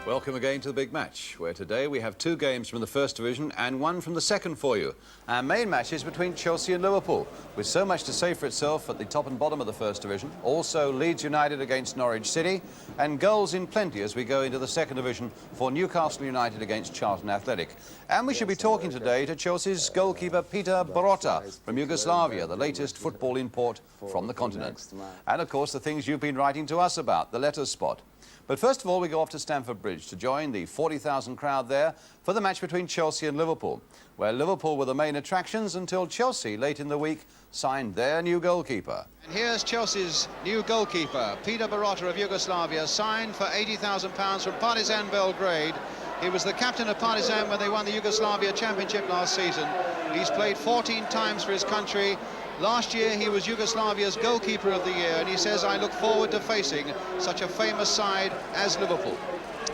Welcome again to the big match, where today we have two games from the First Division and one from the Second for you. Our main match is between Chelsea and Liverpool, with so much to say for itself at the top and bottom of the First Division. Also Leeds United against Norwich City, and goals in plenty as we go into the Second Division for Newcastle United against Charlton Athletic. And we should be talking today to Chelsea's goalkeeper Peter Barota from Yugoslavia, the latest football import from the continent. And of course the things you've been writing to us about, the letters spot. But first of all, we go off to Stamford Bridge to join the 40,000 crowd there for the match between Chelsea and Liverpool, where Liverpool were the main attractions until Chelsea, late in the week, signed their new goalkeeper. And here's Chelsea's new goalkeeper, Peter Barota of Yugoslavia, signed for £80,000 from Partizan Belgrade. He was the captain of Partizan when they won the Yugoslavia Championship last season. He's played 14 times for his country. Last year he was Yugoslavia's goalkeeper of the year, and he says, I look forward to facing such a famous side as Liverpool.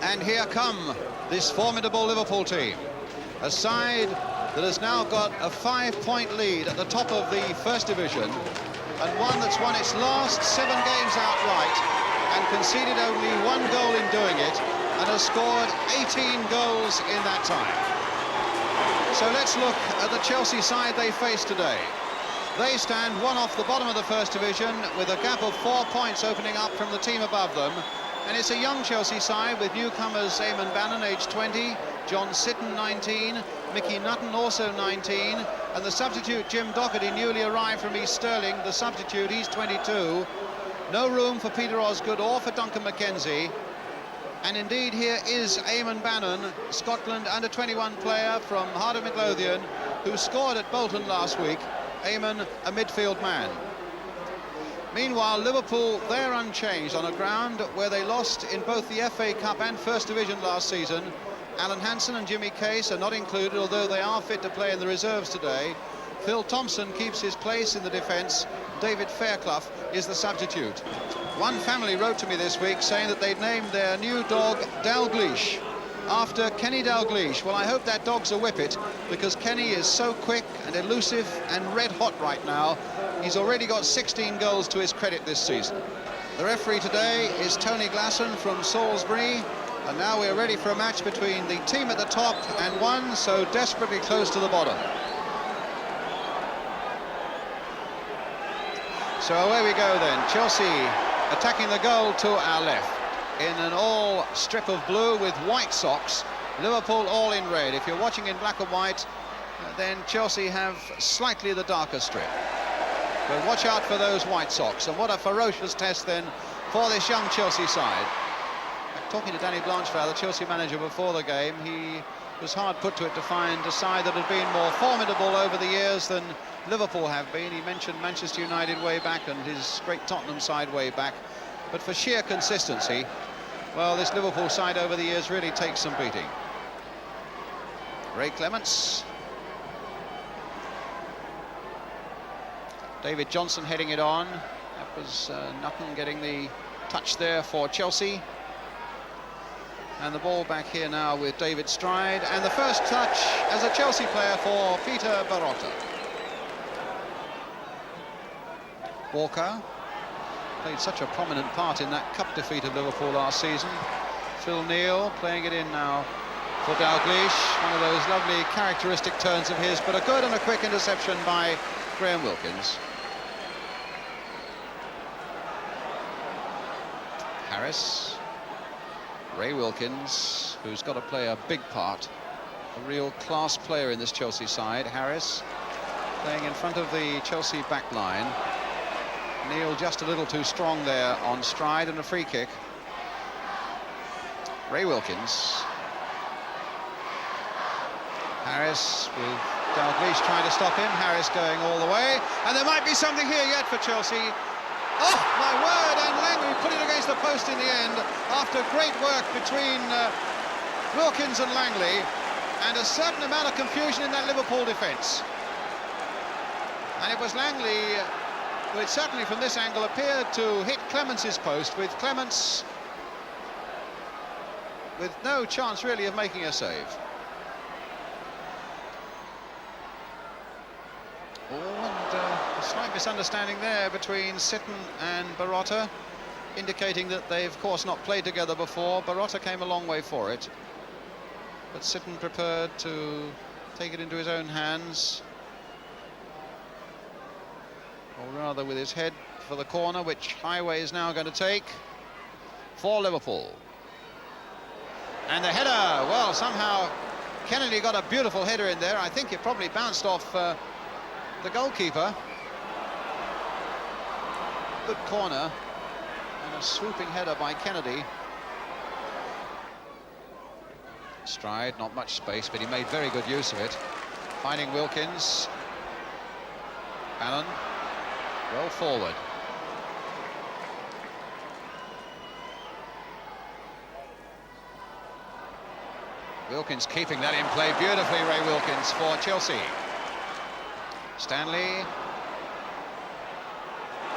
And here come this formidable Liverpool team, a side that has now got a 5-point lead at the top of the First Division, and one that's won its last 7 games outright and conceded only 1 goal in doing it, and has scored 18 goals in that time. So let's look at the Chelsea side they face today. They stand one off the bottom of the First Division with a gap of 4 points opening up from the team above them. And it's a young Chelsea side with newcomers Eamon Bannon, aged 20, John Sitton, 19, Mickey Nutton, also 19, and the substitute Jim Doherty, newly arrived from East Stirling, the substitute, he's 22. No room for Peter Osgood or for Duncan McKenzie. And indeed, here is Eamon Bannon, Scotland under-21 player from Heart of Midlothian, who scored at Bolton last week. Eamon, a midfield man. Meanwhile, Liverpool, they're unchanged on a ground where they lost in both the FA Cup and First Division last season. Alan Hansen and Jimmy Case are not included, although they are fit to play in the reserves today. Phil Thompson keeps his place in the defence. David Fairclough is the substitute. One family wrote to me this week saying that they'd named their new dog Dalgleish after Kenny Dalgleish. Well, I hope that dog's a whippet, because Kenny is so quick and elusive and red hot right now. He's already got 16 goals to his credit this season. The referee today is Tony Glasson from Salisbury, and now we're ready for a match between the team at the top and one so desperately close to the bottom. So away we go then. Chelsea attacking the goal to our left in an all strip of blue with white socks. Liverpool all in red. If you're watching in black and white, then Chelsea have slightly the darker strip. But watch out for those white socks. And what a ferocious test then for this young Chelsea side. Talking to Danny Blanchflower, the Chelsea manager, before the game, he was hard put to it to find a side that had been more formidable over the years than Liverpool have been. He mentioned Manchester United way back and his great Tottenham side way back. But for sheer consistency, well, this Liverpool side over the years really takes some beating. Ray Clements. David Johnson heading it on. That was Nutton getting the touch there for Chelsea. And the ball back here now with David Stride. And the first touch as a Chelsea player for Peter Barota. Walker played such a prominent part in that cup defeat of Liverpool last season. Phil Neal playing it in now for Dalgleish. One of those lovely characteristic turns of his, but a good and a quick interception by Graham Wilkins. Harris. Ray Wilkins, who's got to play a big part. A real class player in this Chelsea side. Harris playing in front of the Chelsea back line. Neal just a little too strong there on Stride, and a free kick. Ray Wilkins. Harris with Dalgleish trying to stop him. Harris going all the way, and there might be something here yet for Chelsea. Oh my word, and Langley put it against the post in the end after great work between Wilkins and Langley, and a certain amount of confusion in that Liverpool defence. And it was Langley who, certainly from this angle, appeared to hit Clements' post, with Clements with no chance really of making a save. Oh, and a slight misunderstanding there between Sitton and Barota. indicating that they've, of course, not played together before. Barota came a long way for it, but Sitten prepared to take it into his own hands, or rather with his head for the corner, which Highway is now going to take for Liverpool. And the header, well, somehow Kennedy got a beautiful header in there. I think it probably bounced off the goalkeeper. Good corner and a swooping header by Kennedy. Stride, not much space, but he made very good use of it. Finding Wilkins. Bannon, well forward. Wilkins keeping that in play beautifully, Ray Wilkins for Chelsea. Stanley.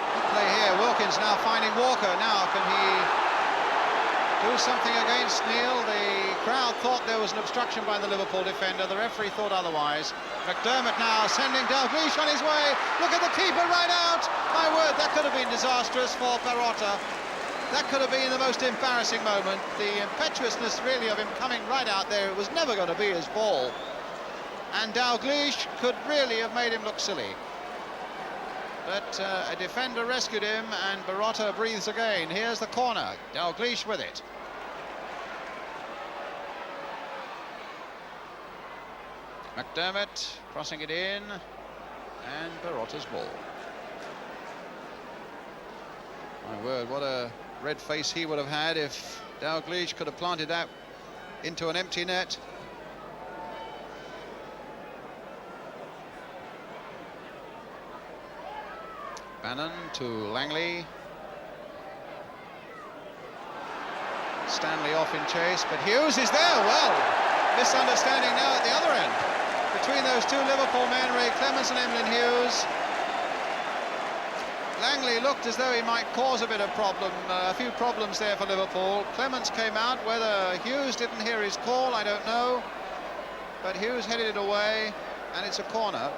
Good play here. Wilkins now finding Walker. Now can he do something against Neil? The crowd thought there was an obstruction by the Liverpool defender. The referee thought otherwise. McDermott now sending Dalglish on his way. Look at the keeper right out. My word, that could have been disastrous for Barota. That could have been the most embarrassing moment. The impetuousness really of him coming right out there. It was never going to be his ball. And Dalglish could really have made him look silly. But a defender rescued him and Barota breathes again. Here's the corner. Dalglish with it. McDermott crossing it in. And Barota's ball. My word, what a red face he would have had if Dalglish could have planted that into an empty net. Bannon to Langley. Stanley off in chase, but Hughes is there. Well, misunderstanding now at the other end between those two Liverpool men, Ray Clemence and Emlyn Hughes. Langley looked as though he might cause a bit of problem, a few problems there for Liverpool. Clemence came out. Whether Hughes didn't hear his call, I don't know. But Hughes headed it away, and it's a corner.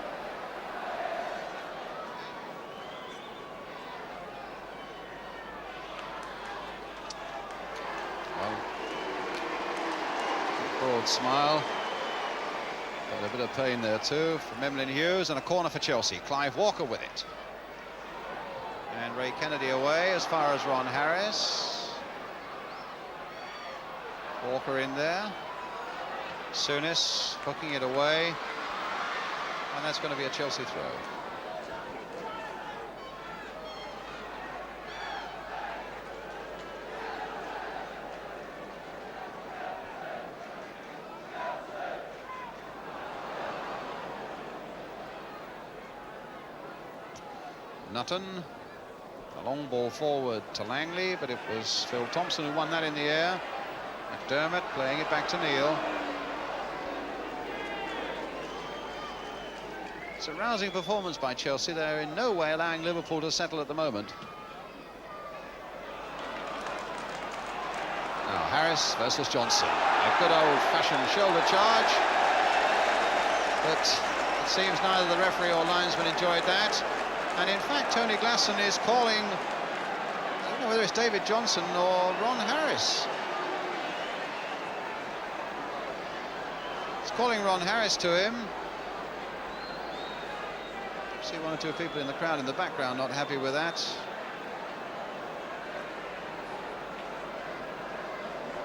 Well, broad smile. Got a bit of pain there too from Emlyn Hughes, and a corner for Chelsea. Clive Walker with it. And Ray Kennedy away as far as Ron Harris. Walker in there. Souness hooking it away. And that's going to be a Chelsea throw. Nutton. A long ball forward to Langley, but it was Phil Thompson who won that in the air. McDermott playing it back to Neil. It's a rousing performance by Chelsea. They're in no way allowing Liverpool to settle at the moment. Now Harris versus Johnson. A good old-fashioned shoulder charge. But it seems neither the referee or linesman enjoyed that. And in fact, Tony Glasson is calling, I don't know whether it's David Johnson or Ron Harris. He's calling Ron Harris to him. See one or two people in the crowd in the background not happy with that.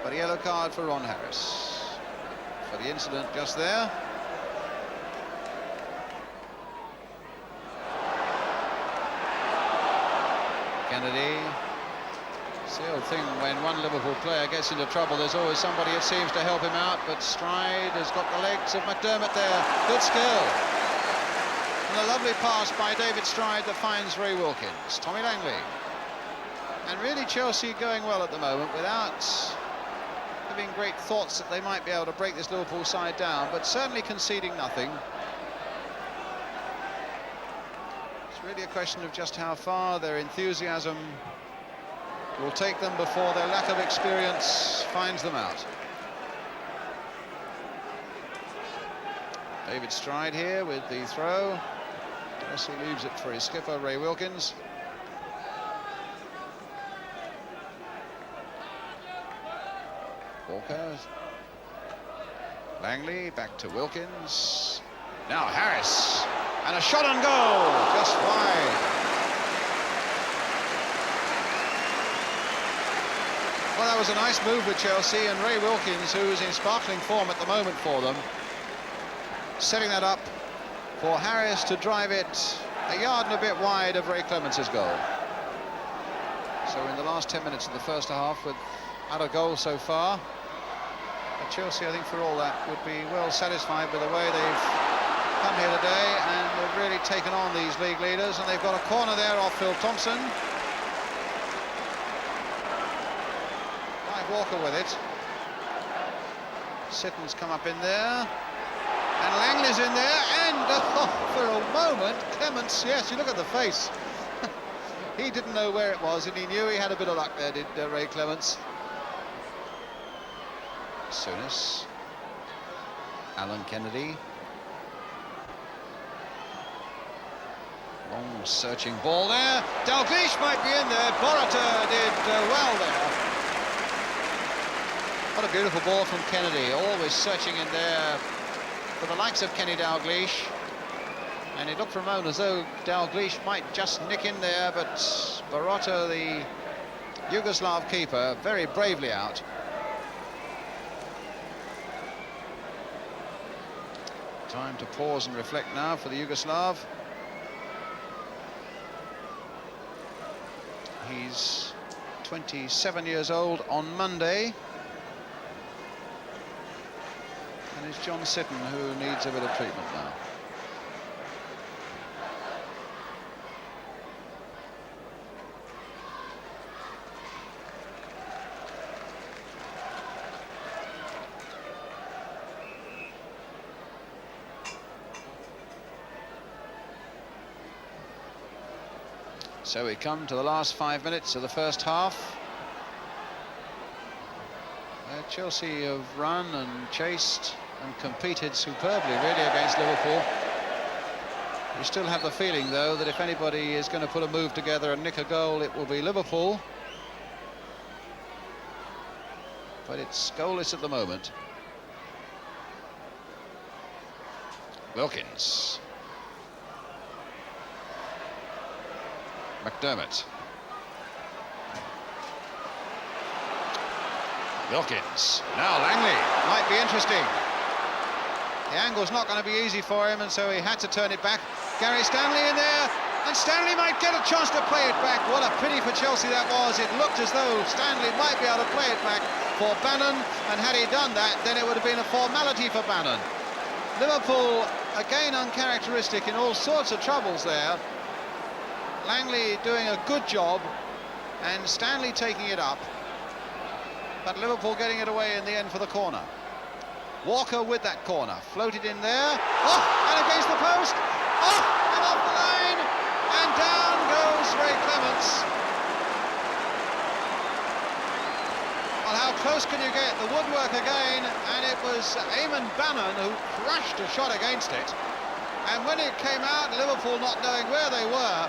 But a yellow card for Ron Harris for the incident just there. Kennedy. It's the old thing, when one Liverpool player gets into trouble, there's always somebody that seems to help him out, but Stride has got the legs of McDermott there. Good skill. And a lovely pass by David Stride that finds Ray Wilkins. Tommy Langley. And really Chelsea going well at the moment without having great thoughts that they might be able to break this Liverpool side down, but certainly conceding nothing. Really a question of just how far their enthusiasm will take them before their lack of experience finds them out. David Stride here with the throw. Yes, he leaves it for his skipper, Ray Wilkins. Walker. Langley back to Wilkins. Now Harris. And a shot on goal, just wide. Well, that was a nice move with Chelsea, and Ray Wilkins, who's in sparkling form at the moment for them, setting that up for Harris to drive it a yard and a bit wide of Ray Clements' goal. So in the last 10 minutes of the first half, without a goal so far, but Chelsea, I think, for all that, would be well satisfied with the way they've come here today, and they've really taken on these league leaders. And they've got a corner there off Phil Thompson. Clive Walker with it. Sitton's come up in there. And Langley's in there, and for a moment, Clements, yes, you look at the face. He didn't know where it was, and he knew he had a bit of luck there, did Ray Clements. Souness. Alan Kennedy. Long searching ball there. Dalglish might be in there. Barota did well there. What a beautiful ball from Kennedy, always searching in there for the likes of Kenny Dalglish. And it looked for a moment as though Dalglish might just nick in there, but Barota, the Yugoslav keeper, very bravely out. Time to pause and reflect now for the Yugoslav. He's 27 years old on Monday. And it's John Sitton who needs a bit of treatment now. So we come to the last 5 minutes of the first half. Chelsea have run and chased and competed superbly, really, against Liverpool. We still have the feeling, though, that if anybody is going to put a move together and nick a goal, it will be Liverpool. But it's goalless at the moment. Wilkins. McDermott. Wilkins. Now Langley. Might be interesting. The angle's not going to be easy for him, and so he had to turn it back. Gary Stanley in there, and Stanley might get a chance to play it back. What a pity for Chelsea that was. It looked as though Stanley might be able to play it back for Bannon, and had he done that, then it would have been a formality for Bannon. Liverpool, again uncharacteristic, in all sorts of troubles there. Langley doing a good job, and Stanley taking it up, but Liverpool getting it away in the end for the corner. Walker with that corner, floated in there, and against the post, and off the line, and down goes Ray Clements. Well, how close can you get? The woodwork again, and it was Eamon Bannon who crashed a shot against it, and when it came out, Liverpool not knowing where they were,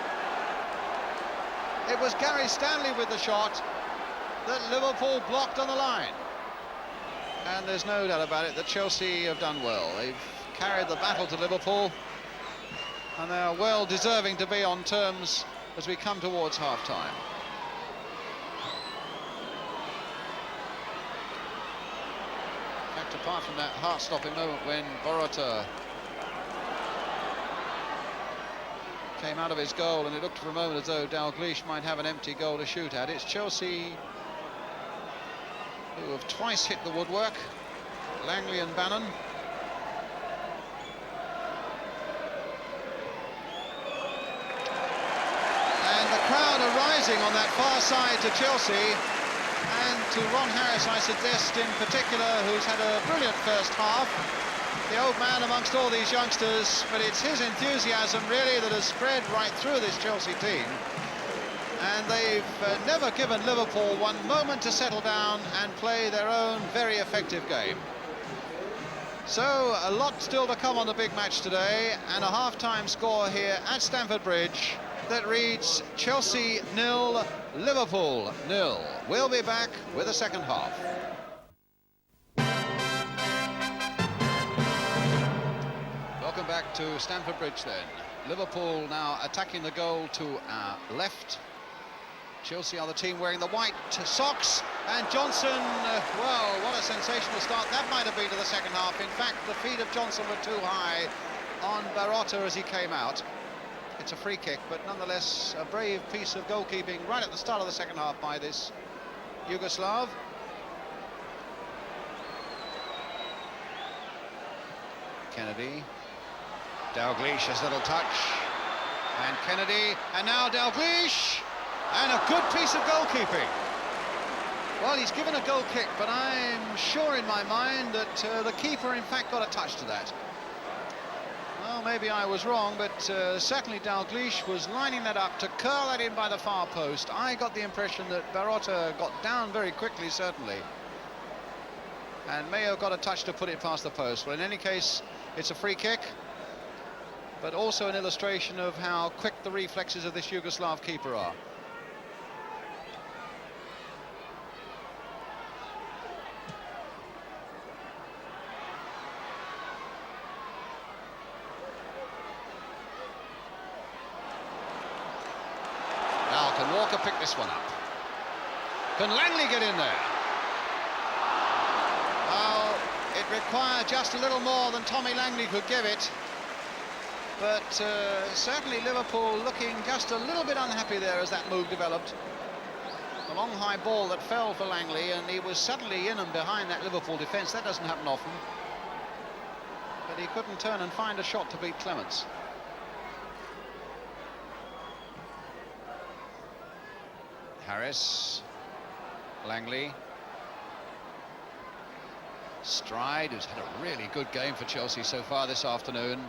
it was Gary Stanley with the shot that Liverpool blocked on the line. And there's no doubt about it that Chelsea have done well. They've carried the battle to Liverpool, and they are well deserving to be on terms as we come towards half-time. In fact, apart from that heart-stopping moment when Barota came out of his goal, and it looked for a moment as though Dalglish might have an empty goal to shoot at, it's Chelsea who have twice hit the woodwork, Langley and Bannon. And the crowd are rising on that far side to Chelsea, and to Ron Harris, I suggest in particular, who's had a brilliant first half. The old man amongst all these youngsters, but it's his enthusiasm really that has spread right through this Chelsea team. And they've never given Liverpool one moment to settle down and play their own very effective game. So a lot still to come on the big match today, and a half-time score here at Stamford Bridge that reads Chelsea 0, Liverpool 0. We'll be back with the second half. to Stamford Bridge then. Liverpool now attacking the goal to our left. Chelsea are the team wearing the white socks, and Johnson, well, what a sensational start that might have been to the second half. In fact, the feet of Johnson were too high on Barota as he came out. It's a free kick, but nonetheless a brave piece of goalkeeping right at the start of the second half by this Yugoslav. Kennedy, Dalglish, a little touch, and Kennedy, and now Dalglish, and a good piece of goalkeeping. Well, he's given a goal kick, but I'm sure in my mind that the keeper in fact got a touch to that. Well, maybe I was wrong, but certainly Dalglish was lining that up to curl that in by the far post. I got the impression that Barota got down very quickly, certainly, and may have got a touch to put it past the post. Well, in any case, it's a free kick, but also an illustration of how quick the reflexes of this Yugoslav keeper are. Now, can Walker pick this one up? Can Langley get in there? Well, it required just a little more than Tommy Langley could give it. But certainly Liverpool looking just a little bit unhappy there as that move developed. A long high ball that fell for Langley, and he was suddenly in and behind that Liverpool defence. That doesn't happen often. But he couldn't turn and find a shot to beat Clements. Harris, Langley, Stride, who's had a really good game for Chelsea so far this afternoon.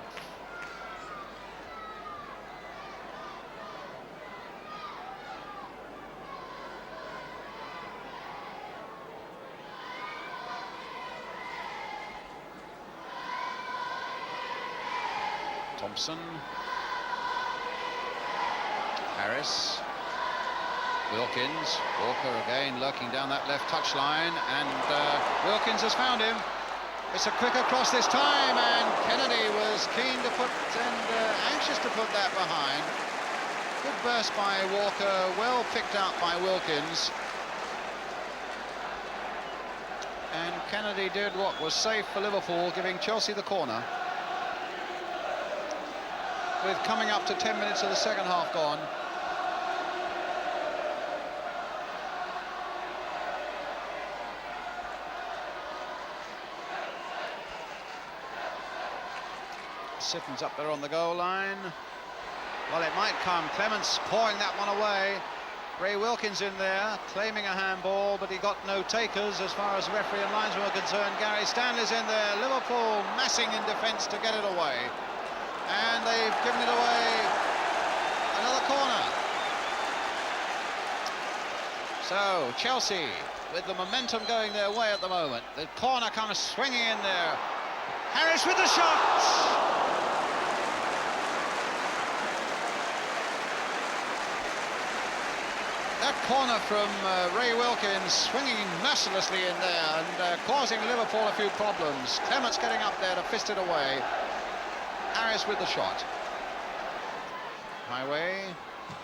Thompson, Harris, Wilkins, Walker again lurking down that left touchline, and Wilkins has found him. It's a quick across this time, and Kennedy was keen to put and anxious to put that behind. Good burst by Walker, well picked out by Wilkins. And Kennedy did what was safe for Liverpool, giving Chelsea the corner. With coming up to 10 minutes of the second half gone. Sitton's up there on the goal line. Well, it might come. Clements pouring that one away. Ray Wilkins in there, claiming a handball, but he got no takers as far as referee and linesman were concerned. Gary Stanley's in there. Liverpool massing in defence to get it away. And they've given it away. Another corner. So, Chelsea, with the momentum going their way at the moment. The corner comes swinging in there. Harris with the shot! That corner from Ray Wilkins swinging mercilessly in there and causing Liverpool a few problems. Clements getting up there to fist it away. Harris with the shot. Highway,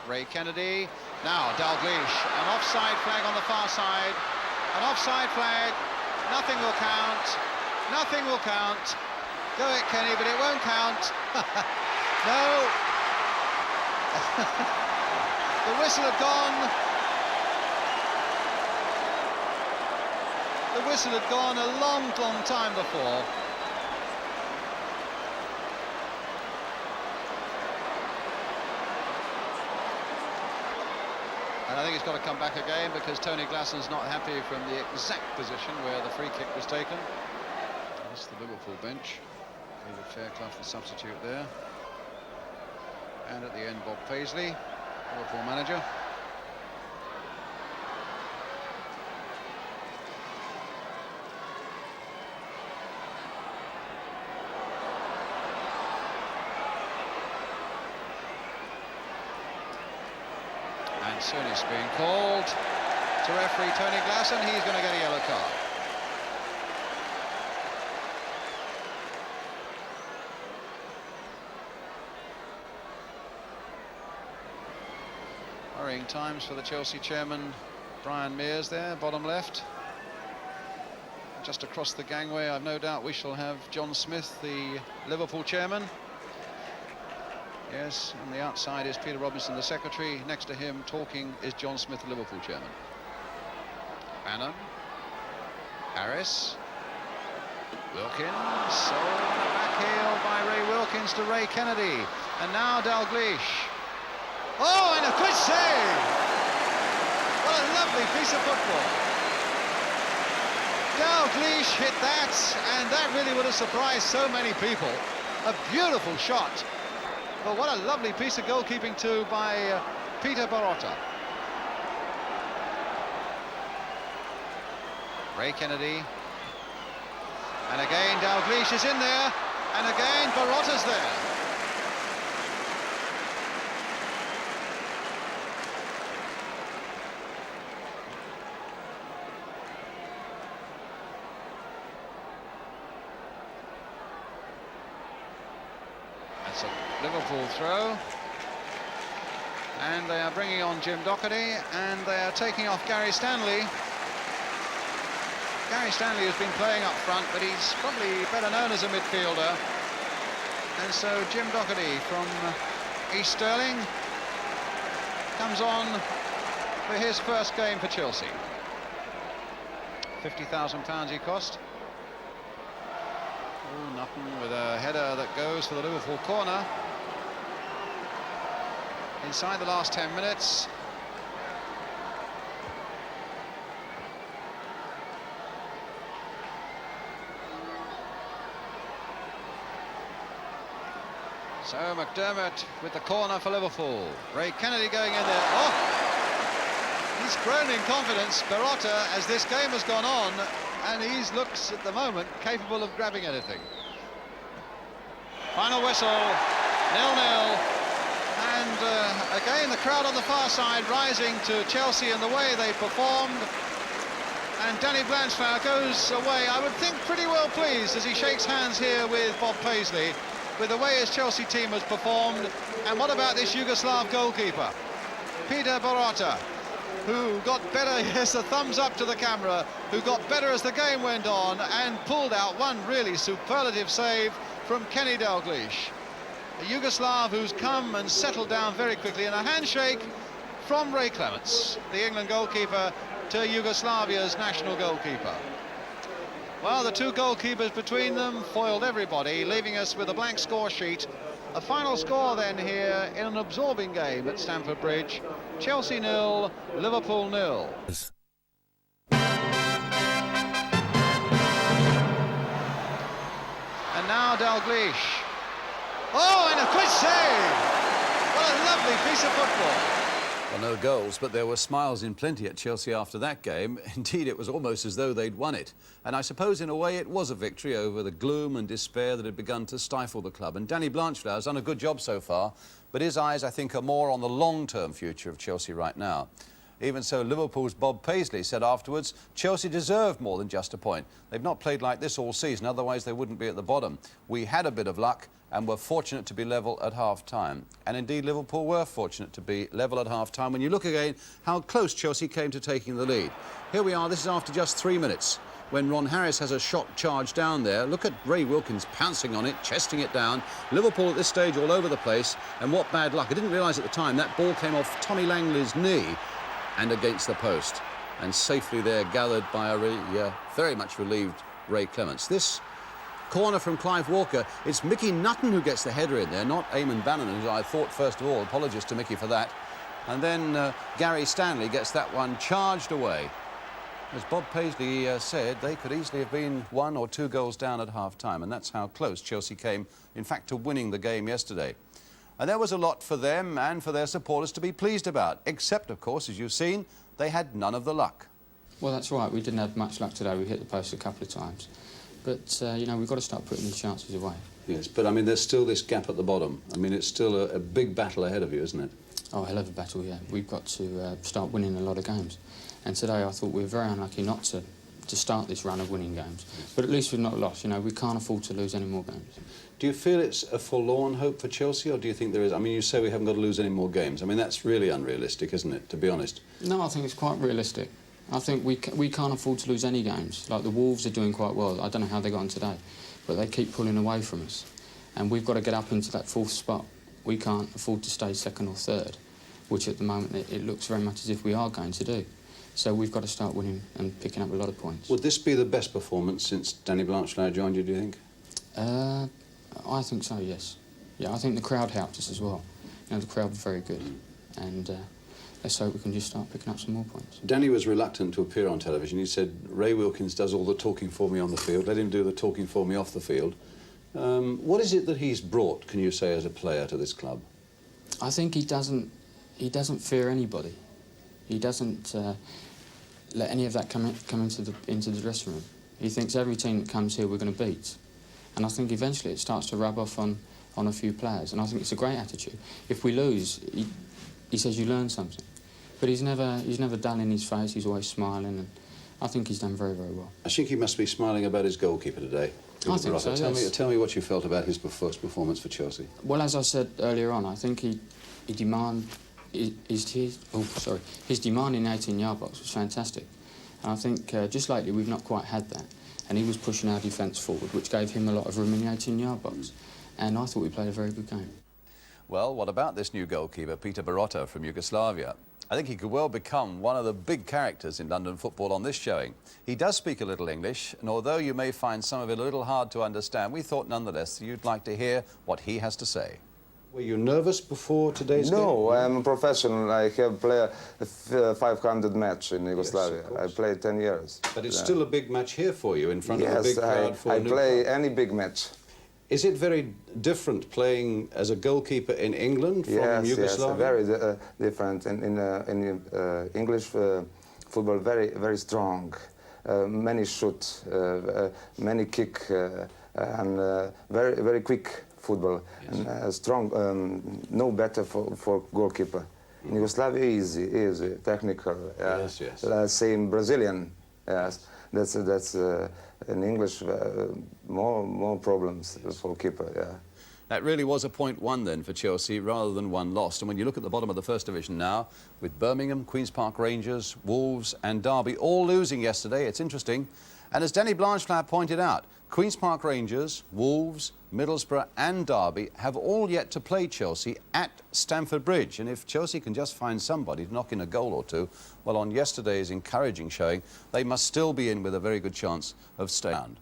Ray Kennedy. Now Dalglish, an offside flag on the far side. An offside flag. Nothing will count. Nothing will count. Go it, Kenny, but it won't count. No. The whistle had gone. The whistle had gone a long, long time before. And I think it's got to come back again because Tony Glasson's not happy from the exact position where the free kick was taken. That's the Liverpool bench. David Fairclough, the substitute there. And at the end, Bob Paisley, Liverpool manager. And soon it's being called to referee Tony Glasson. He's going to get a yellow card. worrying times for the Chelsea chairman, Brian Mears there, bottom left. Just across the gangway, I've no doubt we shall have John Smith, the Liverpool chairman. Yes, on the outside is Peter Robinson, the secretary. Next to him, talking, is John Smith, the Liverpool chairman. Bannon, Harris, Wilkins, sold on a back heel by Ray Wilkins to Ray Kennedy. And now Dalglish. Oh, and a good save! What a lovely piece of football. Dalglish hit that, and that really would have surprised so many people. A beautiful shot. But what a lovely piece of goalkeeping too by Peter Barota. Ray Kennedy. And again Dalglish is in there, and again Barota's there. That's a Liverpool throw. And they are bringing on Jim Doherty, and they are taking off Gary Stanley. Gary Stanley has been playing up front, but he's probably better known as a midfielder. And so Jim Doherty from East Stirling comes on for his first game for Chelsea. £50,000 he cost. Oh, Nutton with a header that goes for the Liverpool corner. Inside the last 10 minutes. So McDermott with the corner for Liverpool. Ray Kennedy going in there. Oh! He's grown in confidence, Barota, as this game has gone on, and he looks at the moment capable of grabbing anything. Final whistle, 0-0. And again, the crowd on the far side rising to Chelsea and the way they performed. And Danny Blanchflower goes away, I would think, pretty well pleased as he shakes hands here with Bob Paisley, with the way his Chelsea team has performed. And what about this Yugoslav goalkeeper, Peter Barota, who got better, yes, a thumbs up to the camera, who got better as the game went on and pulled out one really superlative save from Kenny Dalglish. A Yugoslav who's come and settled down very quickly, and a handshake from Ray Clements, the England goalkeeper, to Yugoslavia's national goalkeeper. Well, the two goalkeepers between them foiled everybody, leaving us with a blank score sheet. A final score then here in an absorbing game at Stamford Bridge. Chelsea 0, Liverpool 0. And now Dalglish. Oh, and a quick save! What a lovely piece of football. Well, no goals, but there were smiles in plenty at Chelsea after that game. Indeed, it was almost as though they'd won it. And I suppose, in a way, it was a victory over the gloom and despair that had begun to stifle the club. And Danny Blanchflower's done a good job so far, but his eyes, I think, are more on the long-term future of Chelsea right now. Even so, Liverpool's Bob Paisley said afterwards, Chelsea deserved more than just a point. They've not played like this all season, otherwise they wouldn't be at the bottom. We had a bit of luck and were fortunate to be level at half-time. And indeed, Liverpool were fortunate to be level at half-time. When you look again how close Chelsea came to taking the lead. Here we are, this is after just 3 minutes, when Ron Harris has a shot charge down there. Look at Ray Wilkins pouncing on it, chesting it down. Liverpool at this stage all over the place, and what bad luck. I didn't realise at the time that ball came off Tommy Langley's knee and against the post, and safely there gathered by a very much relieved Ray Clements. This corner from Clive Walker, it's Mickey Nutton who gets the header in there, not Eamon Bannon, who I thought, first of all, apologies to Mickey for that. And then Gary Stanley gets that one charged away. As Bob Paisley said, they could easily have been 1 or 2 goals down at half-time, and that's how close Chelsea came, in fact, to winning the game yesterday. And there was a lot for them and for their supporters to be pleased about, except, of course, as you've seen, they had none of the luck. Well, that's right. We didn't have much luck today. We hit the post a couple of times. But, you know, we've got to start putting these chances away. Yes, but, I mean, there's still this gap at the bottom. I mean, it's still a big battle ahead of you, isn't it? Oh, a hell of a battle, yeah. We've got to start winning a lot of games. And today I thought we were very unlucky not to to start this run of winning games. But at least we've not lost. You know, we can't afford to lose any more games. Do you feel it's a forlorn hope for Chelsea, or do you think there is? I mean, you say we haven't got to lose any more games. I mean, that's really unrealistic, isn't it, to be honest? No, I think it's quite realistic. I think we can't afford to lose any games. Like, the Wolves are doing quite well. I don't know how they got on today, but they keep pulling away from us. And we've got to get up into that fourth spot. We can't afford to stay second or third, which at the moment it looks very much as if we are going to do. So we've got to start winning and picking up a lot of points. Would this be the best performance since Danny Blanchflower joined you, do you think? I think so, yes. Yeah, I think the crowd helped us as well. You know, the crowd was very good. And let's hope we can just start picking up some more points. Danny was reluctant to appear on television. He said, Ray Wilkins does all the talking for me on the field. Let him do the talking for me off the field. What is it that he's brought, can you say, as a player to this club? I think he doesn't fear anybody. He doesn't let any of that come into the dressing room. He thinks every team that comes here we're going to beat. And I think eventually it starts to rub off on a few players. And I think it's a great attitude. If we lose, he says you learn something. But he's never dull in his face. He's always smiling. And I think he's done very, very well. I think he must be smiling about his goalkeeper today. I think so, yes. Tell me what you felt about his first performance for Chelsea. Well, as I said earlier on, I think his demand in the 18-yard box was fantastic. And I think just lately we've not quite had that. And he was pushing our defence forward, which gave him a lot of room in the 18-yard box. And I thought we played a very good game. Well, what about this new goalkeeper, Peter Barota from Yugoslavia? I think he could well become one of the big characters in London football on this showing. He does speak a little English, and although you may find some of it a little hard to understand, we thought nonetheless you'd like to hear what he has to say. Were you nervous before today's game? No, I'm a professional. I have played a 500 match in Yugoslavia. Yes, I played 10 years. But it's still a big match here for you in front of a big crowd for I play any big match. Is it very different playing as a goalkeeper in England from Yugoslavia? Yes, very different. In English football, very strong. Many shoot, many kick, and very quick football. Yes. And strong, no better for goalkeeper. In Yugoslavia, easy, technical. Yes. Same Brazilian. Yes, that's in English more problems for keeper. Yeah. That really was a point won then for Chelsea rather than one lost. And when you look at the bottom of the First Division now, with Birmingham, Queen's Park Rangers, Wolves and Derby all losing yesterday, it's interesting. And as Danny Blanchflower pointed out, Queen's Park Rangers, Wolves, Middlesbrough and Derby have all yet to play Chelsea at Stamford Bridge. And if Chelsea can just find somebody to knock in a goal or two, well, on yesterday's encouraging showing, they must still be in with a very good chance of staying.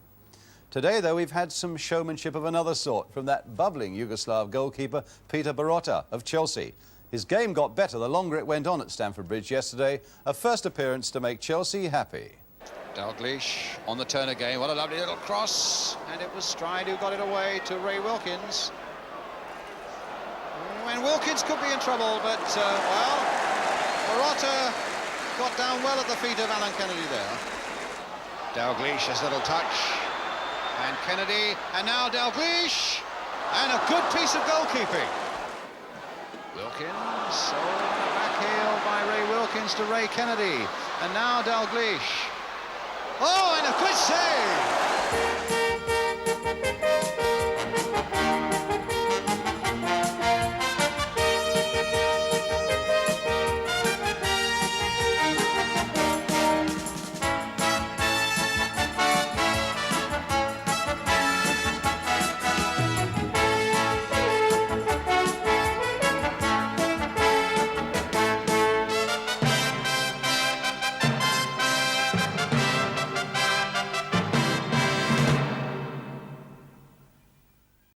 Today, though, we've had some showmanship of another sort from that bubbling Yugoslav goalkeeper, Peter Barota of Chelsea. His game got better the longer it went on at Stamford Bridge yesterday, a first appearance to make Chelsea happy. Dalglish on the turn again. What a lovely little cross. And it was Stride who got it away to Ray Wilkins. And Wilkins could be in trouble, but, well, Barota got down well at the feet of Alan Kennedy there. Dalglish, his little touch. And Kennedy, and now Dalglish. And a good piece of goalkeeping. Wilkins, a back heel by Ray Wilkins to Ray Kennedy. And now Dalglish. Oh, and a good save!